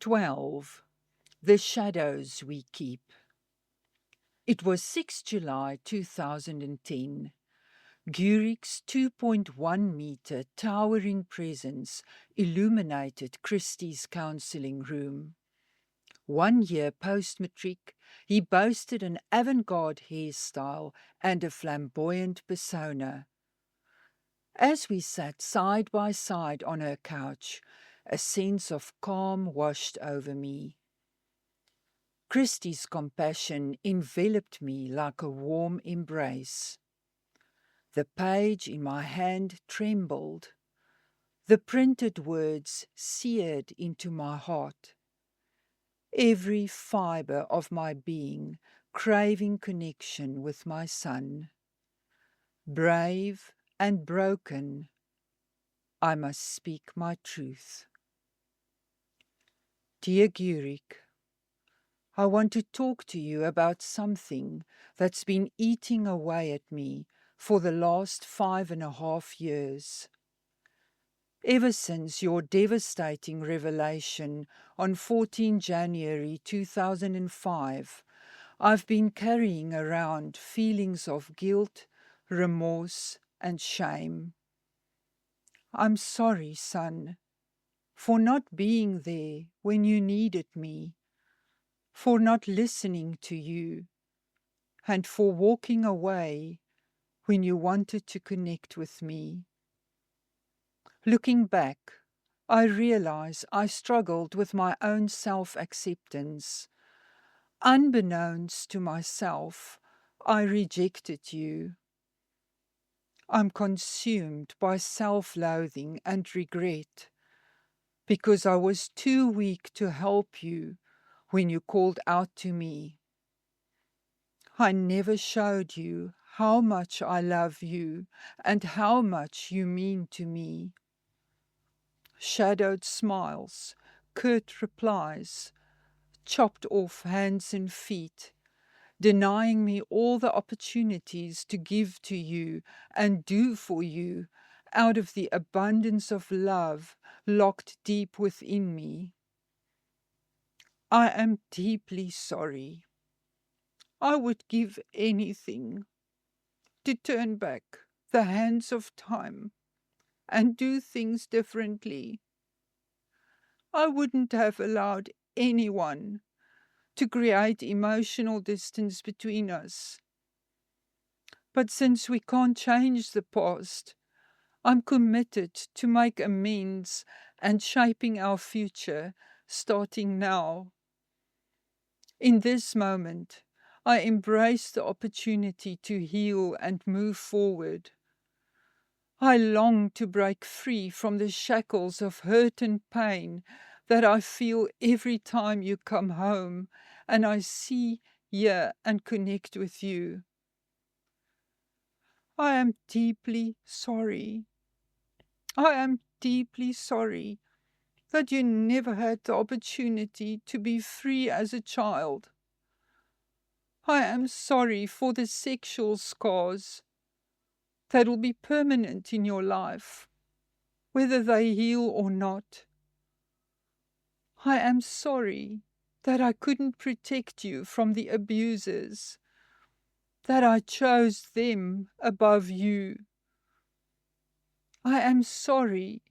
12. The Shadows We Keep. It was 6 July 2010. Gurik's 2.1-meter towering presence illuminated Christie's counselling room. 1 year post-matric, he boasted an avant-garde hairstyle and a flamboyant persona. As we sat side by side on her couch, a sense of calm washed over me. Christie's compassion enveloped me like a warm embrace. The page in my hand trembled. The printed words seared into my heart. Every fibre of my being craving connection with my son. Brave and broken, I must speak my truth. Dear Gurik, I want to talk to you about something that's been eating away at me for the last 5.5 years. Ever since your devastating revelation on 14 January 2005, I've been carrying around feelings of guilt, remorse, and shame. I'm sorry, son, for not being there when you needed me, for not listening to you, and for walking away when you wanted to connect with me. Looking back, I realize I struggled with my own self-acceptance. Unbeknownst to myself, I rejected you. I'm consumed by self-loathing and regret because I was too weak to help you when you called out to me. I never showed you how much I love you and how much you mean to me. Shadowed smiles, curt replies, chopped off hands and feet, denying me all the opportunities to give to you and do for you out of the abundance of love locked deep within me. I am deeply sorry. I would give anything to turn back the hands of time and do things differently. I wouldn't have allowed anyone to create emotional distance between us. But since we can't change the past, I'm committed to make amends and shaping our future starting now. In this moment, I embrace the opportunity to heal and move forward. I long to break free from the shackles of hurt and pain that I feel every time you come home and I see, hear, and connect with you. I am deeply sorry. I am deeply sorry that you never had the opportunity to be free as a child. I am sorry for the sexual scars that will be permanent in your life, whether they heal or not. I am sorry that I couldn't protect you from the abusers, that I chose them above you. I am sorry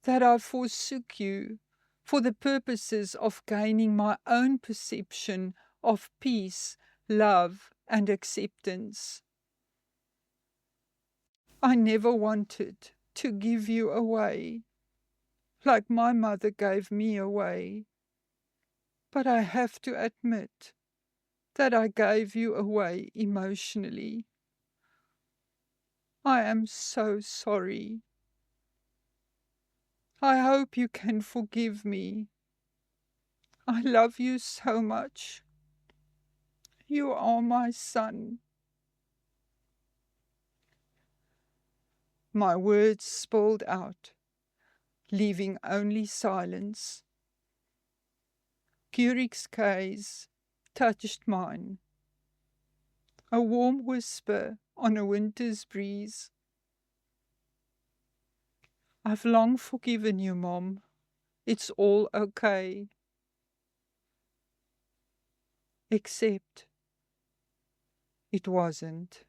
that I forsook you for the purposes of gaining my own perception of peace, love, and acceptance. I never wanted to give you away, like my mother gave me away. But I have to admit that I gave you away emotionally. I am so sorry. I hope you can forgive me. I love you so much. You are my son. My words spilled out, leaving only silence. Gurik's gaze touched mine. A warm whisper on a winter's breeze. I've long forgiven you, Mom. It's all okay. Except it wasn't.